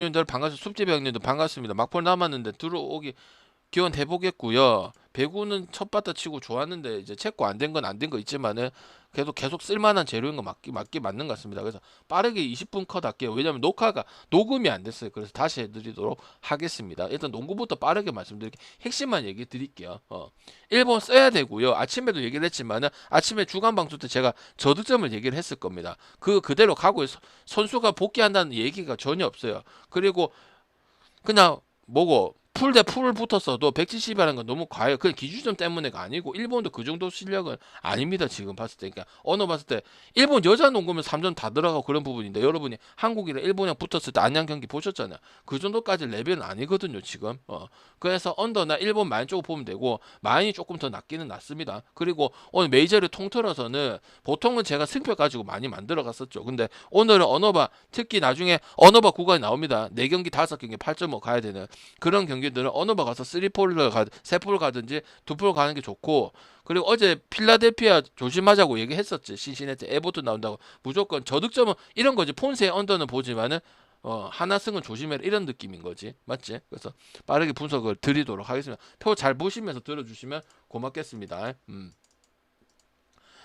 형님들 반갑습니다. 숲집 형님들 반갑습니다. 막판 남았는데 들어오기 기원 해보겠고요. 배구는 첫 바다 치고 좋았는데 이제 체코 안 된 건 안 된 거 있지만은 계속 쓸만한 재료인 거 맞는 것 같습니다. 그래서 빠르게 20분 컷 할게요. 왜냐면 녹음이 안 됐어요. 그래서 다시 해드리도록 하겠습니다. 일단 농구부터 빠르게 말씀드릴게요. 핵심만 얘기 드릴게요. 일본 써야 되고요. 아침에도 얘기를 했지만은 아침에 주간 방송 때 제가 저득점을 얘기를 했을 겁니다. 그대로 가고 선수가 복귀한다는 얘기가 전혀 없어요. 그리고 그냥 뭐고 풀 대 풀 붙었어도 170이라는 건 너무 과해요. 그건 기준점 때문에가 아니고 일본도 그 정도 실력은 아닙니다. 지금 봤을 때. 그러니까 언어 봤을 때 일본 여자 농구면 3점 다 들어가고 그런 부분인데 여러분이 한국이랑 일본이랑 붙었을 때 안양 경기 보셨잖아요. 그 정도까지 레벨은 아니거든요. 지금. 그래서 언더나 일본 마인 쪽을 보면 되고 마인이 조금 더 낫기는 낫습니다. 그리고 오늘 메이저를 통틀어서는 보통은 제가 승표 가지고 많이 만들어 갔었죠. 근데 오늘은 언어바 특히 나중에 언어바 구간이 나옵니다. 4경기 5경기 8.5 가야 되는 그런 경기들은 언어바 가서 3폴을 3폴 가든지 2폴 가는 게 좋고 그리고 어제 필라델피아 조심하자고 얘기했었지. 신시내티 에버튼 나온다고 무조건 저득점은 이런 거지. 폰세의 언더는 보지만은 하나승은 조심해라 이런 느낌인 거지. 맞지? 그래서 빠르게 분석을 드리도록 하겠습니다. 표 잘 보시면서 들어주시면 고맙겠습니다.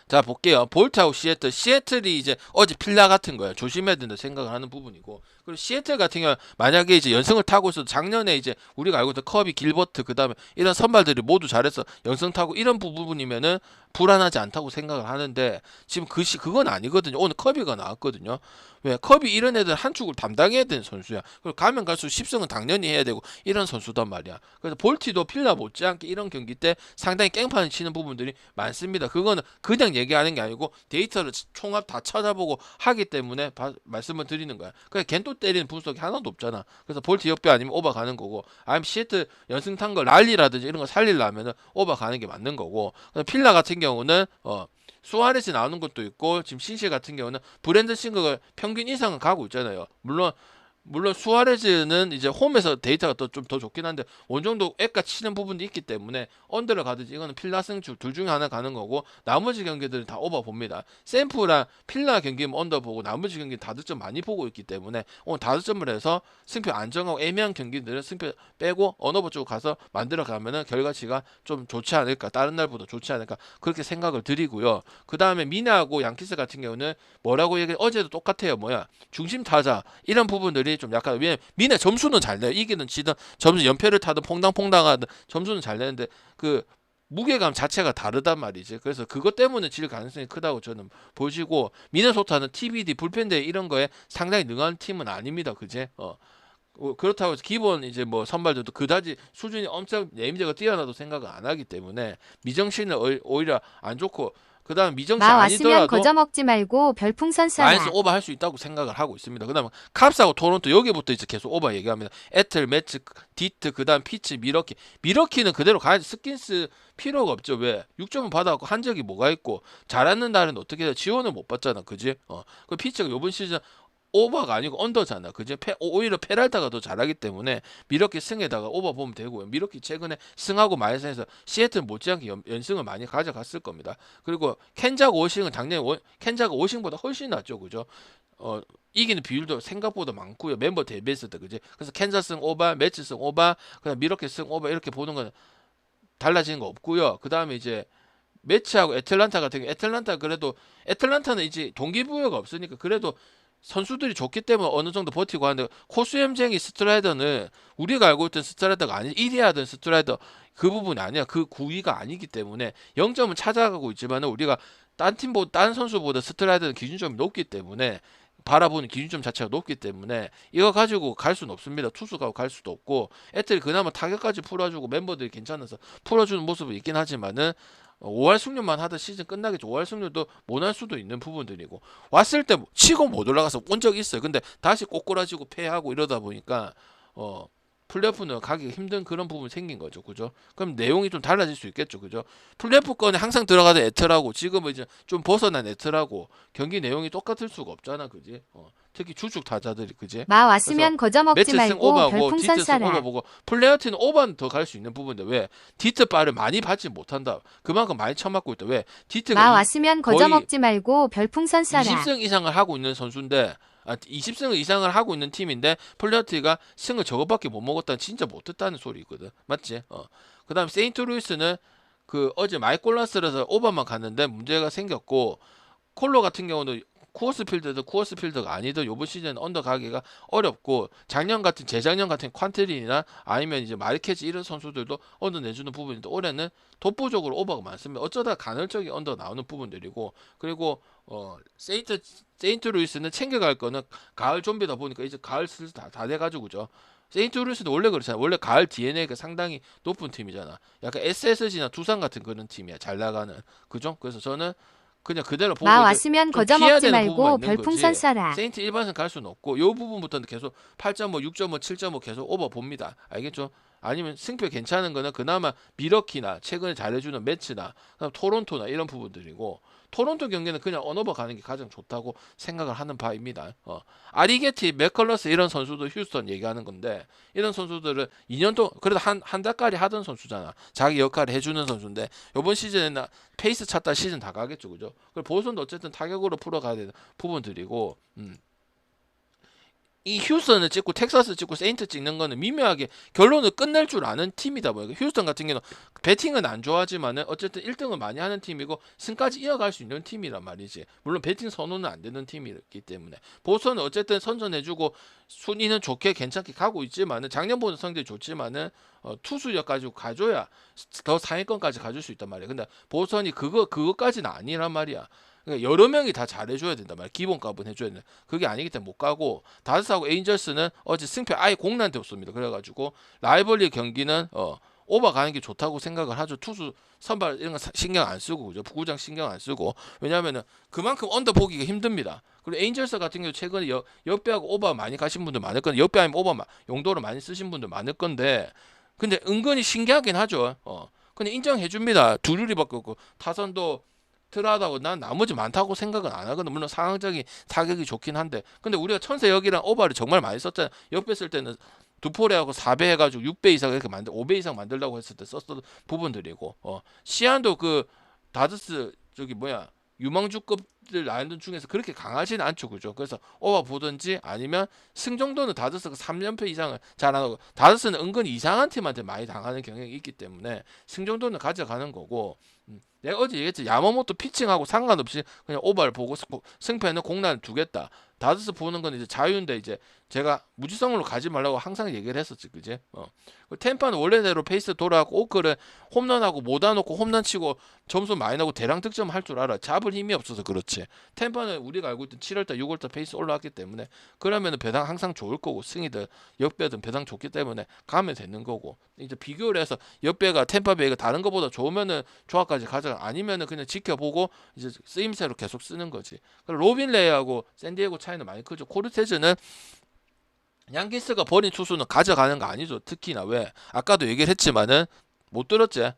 자 볼게요. 볼트하고 시애틀. 시애틀이 이제 어제 필라 같은 거예요. 조심해야 된다 생각을 하는 부분이고 그리고 시애틀 같은 경우 만약에 이제 연승을 타고 있어도 작년에 이제 우리가 알고 있던 커비, 길버트 그다음에 이런 선발들이 모두 잘해서 연승 타고 이런 부분이면은 불안하지 않다고 생각을 하는데 지금 그건 아니거든요. 오늘 커비가 나왔거든요. 왜 커비 이런 애들 한 축을 담당해야 되는 선수야. 그리고 가면 갈수록 10승은 당연히 해야 되고 이런 선수단 말이야. 그래서 볼티도 필라 못지않게 이런 경기 때 상당히 깽판을 치는 부분들이 많습니다. 그거는 그냥 얘기하는 게 아니고 데이터를 총합 다 찾아보고 하기 때문에 말씀을 드리는 거야. 그러니까 겐또 때리는 분석이 하나도 없잖아. 그래서 볼티 역배 아니면 오버 가는 거고 아니면 시애틀 연승 탄 거 랄리라든지 이런 거 살리려면 오버 가는 게 맞는 거고 필라 같은 경우는 수아레스 나오는 것도 있고 지금 신시 같은 경우는 브랜드 싱글 평균 이상은 가고 있잖아요. 물론 수아레즈는 이제 홈에서 데이터가 좀 더 좋긴 한데 어느 정도 애가 치는 부분도 있기 때문에 언더를 가든지 이거는 필라 승출 둘 중에 하나 가는 거고 나머지 경기들은 다 오버 봅니다. 샘프랑 필라 경기는 언더 보고 나머지 경기는 다득점 많이 보고 있기 때문에 오늘 다득점을 해서 승표 안정하고 애매한 경기들은 승표 빼고 언어버 쪽으로 가서 만들어 가면은 결과치가 좀 좋지 않을까 다른 날보다 좋지 않을까 그렇게 생각을 드리고요. 그 다음에 미나하고 양키스 같은 경우는 뭐라고 얘기 어제도 똑같아요. 뭐야 중심 타자 이런 부분들이 좀 약간 왜냐면 미네 점수는 잘 내요. 이기든 지든 점수 연패를 타든 퐁당퐁당하든 점수는 잘 내는데 그 무게감 자체가 다르단 말이지. 그래서 그것 때문에 질 가능성이 크다고 저는 보시고 미네소타는 TBD 불펜대 이런 거에 상당히 능한 팀은 아닙니다. 그제? 그렇다고 해서 기본 이제 뭐 선발들도 그다지 수준이 엄청 네임드가 뛰어나도 생각을 안 하기 때문에 미정신은 오히려 안 좋고 그다음 미정신 마 왔으면 아니더라도 거저 먹지 말고 별풍선 라이언스 쏴라. 오버 할 수 있다고 생각을 하고 있습니다. 그다음에 캅스하고 토론토 여기부터 이제 계속 오버 얘기합니다. 에틀, 매츠, 디트, 그다음 피치, 미러키는 그대로 가야지 스킨스 필요가 없죠. 왜? 6점을 받아갖고 한 적이 뭐가 있고 잘하는 날은 어떻게 돼? 지원을 못 받잖아, 그지? 그 피치가 이번 시즌 오버가 아니고 언더잖아. 그지? 오히려 페랄타가 더 잘하기 때문에 미러키 승에다가 오버 보면 되고요. 미러키 최근에 승하고 마이선에서 시애틀 못지않게 연승을 많이 가져갔을 겁니다. 그리고 켄자가 오싱은 당연히 켄자가 오싱보다 훨씬 낫죠. 그죠? 이기는 비율도 생각보다 많고요. 멤버 대비했을 때 그지? 그래서 켄자스 승 오버, 매치 승 오버, 그다음 미러키 승 오버 이렇게 보는 건 달라지는 거 없고요. 그다음에 이제 매치하고 애틀란타 같은 경우 애틀란타 그래도 애틀란타는 이제 동기부여가 없으니까 그래도 선수들이 좋기 때문에 어느 정도 버티고 하는데 코스염쟁이 스트라이더는 우리가 알고 있던 스트라이더가 아니 1위 하던 스트라이더 그 부분이 아니야. 그 구위가 아니기 때문에 0점은 찾아가고 있지만 우리가 딴 선수보다 스트라이더는 기준점이 높기 때문에 바라보는 기준점 자체가 높기 때문에 이거 가지고 갈 수는 없습니다. 투수가 갈 수도 없고 애들이 그나마 타격까지 풀어주고 멤버들이 괜찮아서 풀어주는 모습은 있긴 하지만은 5할 승률만 하던 시즌 끝나겠죠. 5할 승률도 못할 수도 있는 부분들이고 왔을 때 치고 못 올라가서 온 적이 있어요. 근데 다시 꼬꾸라지고 패하고 이러다 보니까 플레이오프는 가기 힘든 그런 부분이 생긴 거죠. 그죠? 그럼 내용이 좀 달라질 수 있겠죠. 그죠? 플레이오프권에 항상 들어가던 애틀하고 지금은 이제 좀 벗어난 애틀하고 경기 내용이 똑같을 수가 없잖아. 그지? 특히 주축 타자들이 그지? 마 그래서 왔으면 거저 먹지 매치 승 말고 오버하고 별풍선 디트 승 오버 쏴라. 보고 플레이어티는 오버는 더 갈 수 있는 부분인데 왜 디트 바를 많이 받지 못한다. 그만큼 많이 쳐맞고 있다. 왜 디트가 마 왔으면 거저 거의 먹지 말고 별풍선 쏴라. 20승 이상을 하고 있는 선수인데 20승 이상을 하고 있는 팀인데 필라델피아가 승을 저것밖에 못 먹었다는 진짜 못했다는 소리거든. 맞지? 그다음 세인트루이스는 그 어제 마이콜라스라서 오버만 갔는데 문제가 생겼고 콜로 같은 경우는 쿠어스필드가 아니든 요번 시즌 언더 가기가 어렵고 재작년 같은 퀀트린이나 아니면 이제 마르케즈 이런 선수들도 언더 내주는 부분인데 올해는 독보적으로 오버가 많습니다. 어쩌다 간헐적인 언더 나오는 부분들이고 그리고 세인트 루이스는 챙겨갈 거는 가을 좀비다 보니까 이제 가을 슬슬 다 돼가지고 그죠. 세인트루이스도 원래 그렇잖아. 원래 가을 DNA가 상당히 높은 팀이잖아. 약간 SSG나 두산 같은 그런 팀이야. 잘 나가는 그죠? 그래서 저는 그냥 그대로 보고 마 이제 왔으면 좀 거저 피해야 먹지 되는 부분만 말고 있는 별풍선 거지. 쏴라. 세인트 일반선 갈 수는 없고 요 부분부터는 계속 8.5, 6.5, 7.5 계속 오버 봅니다. 알겠죠? 아니면 승표 괜찮은 거는 그나마 미러키나 최근에 잘해주는 매츠나 그다음 토론토나 이런 부분들이고 토론토 경기는 그냥 언오버 가는 게 가장 좋다고 생각을 하는 바입니다. 아리게티, 맥컬러스 이런 선수도 휴스턴 얘기하는 건데 이런 선수들은 2년 동안 그래도 한 달까지 하던 선수잖아. 자기 역할을 해주는 선수인데 이번 시즌에는 페이스 찾다 시즌 다 가겠죠, 그죠? 그리고 보선도 어쨌든 타격으로 풀어가야 되는 부분들이고, 이 휴스턴을 찍고 텍사스 찍고 세인트 찍는 거는 미묘하게 결론을 끝낼 줄 아는 팀이다 보니까 휴스턴 같은 경우는 배팅은 안 좋아하지만은 어쨌든 1등을 많이 하는 팀이고 승까지 이어갈 수 있는 팀이란 말이지. 물론 배팅 선호는 안 되는 팀이기 때문에 보선은 어쨌든 선전해주고 순위는 좋게 괜찮게 가고 있지만은 작년보다 성적이 좋지만은 투수력 가지고 가줘야 더 상위권까지 가줄 수 있단 말이야. 근데 보선이 그거까지는 아니란 말이야. 그러니까 여러 명이 다 잘해줘야 된단 말이야. 기본값은 해줘야 된다. 그게 아니기 때문에 못 가고 다저스하고 에인절스는 어제 승패 아예 공난데 없습니다. 그래가지고 라이벌리 경기는 오버 가는 게 좋다고 생각을 하죠. 투수 선발 이런 거 신경 안 쓰고 그죠. 부구장 신경 안 쓰고 왜냐하면은 그만큼 언더 보기가 힘듭니다. 그리고 에인절스 같은 경우 최근에 역배하고 오버 많이 가신 분들 많을 건데 역배 아니면 오버 용도를 많이 쓰신 분들 많을 건데 근데 은근히 신기하긴 하죠. 근데 인정해 줍니다. 두루리밖에 없고 타선도 트라다고 난 나머지 많다고 생각은 안 하거든. 물론 상황적인 타격이 좋긴 한데 근데 우리가 천세역이랑 오버를 정말 많이 썼잖아. 역배 쓸 때는 두포레하고 4배 해가지고 6배 이상 이렇게 5배 이상 만들려고 했을 때 썼던 부분들이고 시안도 그 다저스 저기 뭐야 유망주급들 라인들 중에서 그렇게 강하지는 않죠, 그죠? 그래서 오버 보든지 아니면 승 정도는 다저스가 3연패 이상을 잘 안 하고 다저스는 은근히 이상한 팀한테 많이 당하는 경향이 있기 때문에 승 정도는 가져가는 거고 내가 어제 얘기했지 야마모토 피칭하고 상관없이 그냥 오버를 보고 승패는 공란을 두겠다. 다저스 보는 건 이제 자유인데 이제 제가 무지성으로 가지 말라고 항상 얘기를 했었지, 그지? 템파는 원래대로 페이스 돌아가고 오크를 홈런하고 못안놓고 홈런 치고 점수 많이 나고 대량 득점 할 줄 알아. 잡을 힘이 없어서 그렇지. 템파는 우리가 알고 있던 7월달, 6월달 페이스 올라왔기 때문에 그러면은 배당 항상 좋을 거고 승이든 역배든 배당 좋기 때문에 가면 되는 거고 이제 비교를 해서 역배가 템파베이가 다른 거보다 좋으면은 조합까지 가져가 아니면은 그냥 지켜보고 이제 쓰임새로 계속 쓰는 거지. 로빈 레이하고 샌디에고 차이는 많이 크죠. 코르테즈는 양키스가 버린 투수는 가져가는 거 아니죠. 특히나 왜 아까도 얘기를 했지만은 못 들었지.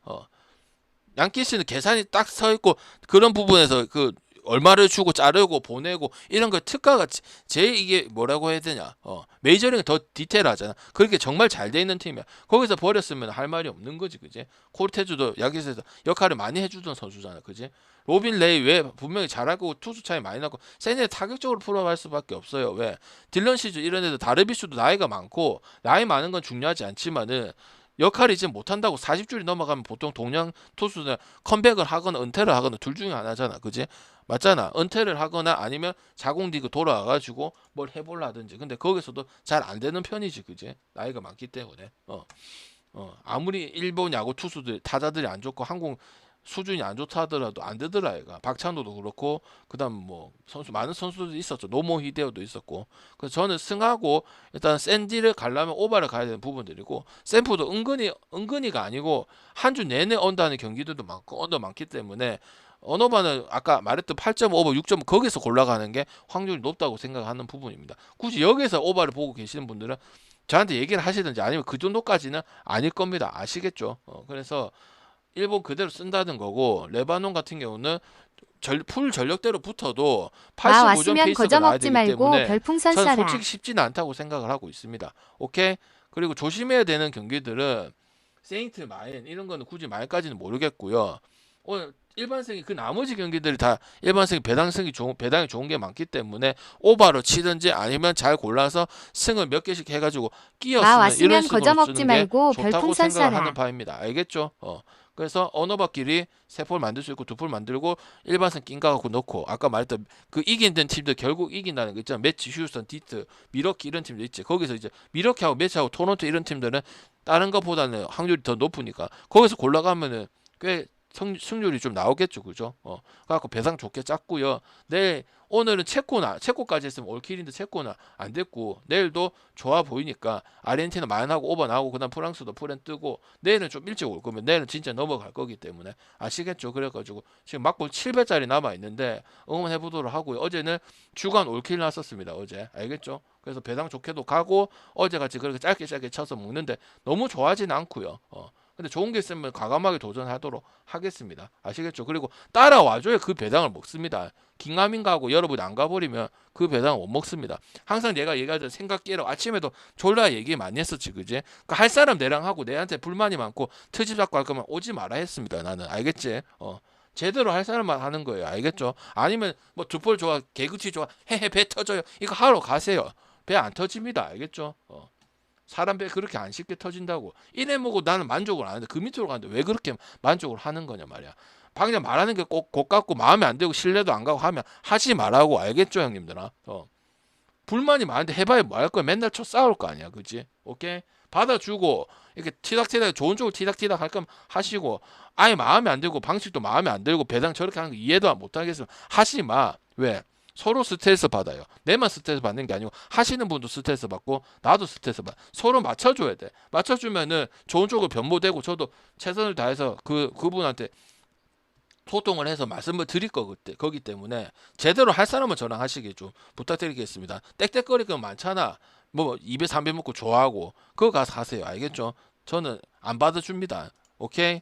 양키스는 계산이 딱 서 있고 그런 부분에서 그 얼마를 주고 자르고 보내고 이런 거 특가가 제일 이게 뭐라고 해야 되냐. 메이저링은 더 디테일하잖아. 그렇게 정말 잘 돼 있는 팀이야. 거기서 버렸으면 할 말이 없는 거지, 그지? 코르테즈도 양키스에서 역할을 많이 해주던 선수잖아, 그지? 로빈 레이 왜 분명히 잘할 거고 투수 차이 많이 나고 세네 타격적으로 풀어갈 수밖에 없어요. 왜 딜런 시즈 이런 애들 다르비슈도 나이가 많고 나이 많은 건 중요하지 않지만은 역할이 이제 못한다고 40줄이 넘어가면 보통 동양 투수는 컴백을 하거나 은퇴를 하거나 둘 중에 하나잖아, 그지? 맞잖아. 은퇴를 하거나 아니면 자공디그 돌아와가지고 뭘 해볼라든지. 근데 거기서도 잘 안 되는 편이지, 그지? 나이가 많기 때문에. 아무리 일본 야구 투수들 타자들이 안 좋고 한국 수준이 안 좋다 하더라도 안 되더라 얘가. 박찬호도 그렇고 그다음 뭐 선수 많은 선수들이 있었죠. 노모 히데오도 있었고. 그래서 저는 승하고 일단 샌디를 가려면 오바를 가야 되는 부분들이고 샌프도 은근히가 아니고 한 주 내내 언더하는 경기들도 많고 언더 많기 때문에 언어바는 아까 말했던 8.5, 6.5 거기서 골라가는 게 확률이 높다고 생각하는 부분입니다. 굳이 여기서 오바를 보고 계시는 분들은 저한테 얘기를 하시든지 아니면 그 정도까지는 아닐 겁니다. 아시겠죠? 그래서 일본 그대로 쓴다는 거고 레바논 같은 경우는 풀 전력대로 붙어도 마 85점 왔으면 페이스가 거저 나야 먹지 되기 말고 때문에 별풍선 저는 쏴라. 솔직히 쉽지는 않다고 생각을 하고 있습니다. 오케이? 그리고 조심해야 되는 경기들은 세인트 마인 이런 거는 굳이 마인까지는 모르겠고요. 오늘 일반생이 그 나머지 경기들이 다 일반생이 배당이 좋은 게 많기 때문에 오바로 치든지 아니면 잘 골라서 승을 몇 개씩 해가지고 끼어 나 쓰는 이런 왔으면 식으로 거저먹지 쓰는 게 말고 좋다고 별풍선 생각을 쏴라. 하는 바입니다. 알겠죠? 그래서 언어바끼리 세 폴 만들 수 있고 두 폴 만들고 일반생 낀가 갖고 넣고 아까 말했던 그 이긴다는 팀들 결국 이긴다는 거 있잖아. 매치, 휴스턴, 디트, 미러키 이런 팀들 있지. 거기서 이제 미러키하고 매치하고 토론토 이런 팀들은 다른 것보다는 확률이 더 높으니까 거기서 골라가면은 꽤 승률이 좀 나오겠죠, 그죠? 그래갖고 배상 좋게 짰고요. 오늘은 체코까지 했으면 올킬인데 체코는 안 됐고 내일도 좋아 보이니까 아르헨티나 만하고 오버 나오고 그다음 프랑스도 프렌 뜨고 내일은 좀 일찍 올 거면 내일은 진짜 넘어갈 거기 때문에 아시겠죠? 그래가지고 지금 막골 7배짜리 남아 있는데 응원해 보도록 하고요. 어제는 주간 올킬 났었습니다. 어제 알겠죠? 그래서 배당 좋게도 가고 어제같이 그렇게 짧게 쳐서 먹는데 너무 좋아하진 않고요. 근데 좋은 게 있으면 과감하게 도전하도록 하겠습니다. 아시겠죠? 그리고 따라와줘야 그 배당을 먹습니다. 긴가민 가고 여러분이 안 가버리면 그 배당을 못 먹습니다. 항상 내가 얘기하던 생각 깨러 아침에도 졸라 얘기 많이 했었지, 그지? 그러니까 할 사람 내랑 하고 내한테 불만이 많고 트집 잡고 할 거면 오지 마라 했습니다. 나는 알겠지? 제대로 할 사람만 하는 거예요. 알겠죠? 아니면 뭐 두폴 좋아, 개그치 좋아, 헤헤 배 터져요. 이거 하러 가세요. 배 안 터집니다. 알겠죠? 사람 배 그렇게 안 쉽게 터진다고. 이래 먹고 나는 만족을 안 하는데 그 밑으로 가는데 왜 그렇게 만족을 하는 거냐 말이야. 방금 말하는 게 꼭 고깝고 마음에 안 들고 신뢰도 안 가고 하면 하지 말라고. 알겠죠, 형님들아? 불만이 많은데 해봐야 뭐 할 거야. 맨날 쳐 싸울 거 아니야, 그지? 오케이? 받아주고 이렇게 티닥티닥 좋은 쪽으로 티닥티닥 할 거면 하시고 아예 마음에 안 들고 방식도 마음에 안 들고 배당 저렇게 하는 거 이해도 못 하겠으면 하지 마. 왜? 서로 스트레스 받아요. 내만 스트레스 받는 게 아니고 하시는 분도 스트레스 받고 나도 스트레스 받아. 서로 맞춰줘야 돼. 맞춰주면은 좋은 쪽으로 변모되고 저도 최선을 다해서 그분한테 소통을 해서 말씀을 드릴 거기 때문에 제대로 할 사람은 저랑 하시길 좀 부탁드리겠습니다. 땡땡거릴 거 많잖아. 뭐 입에 삼배 먹고 좋아하고 그거 가서 하세요. 알겠죠? 저는 안 받아줍니다. 오케이?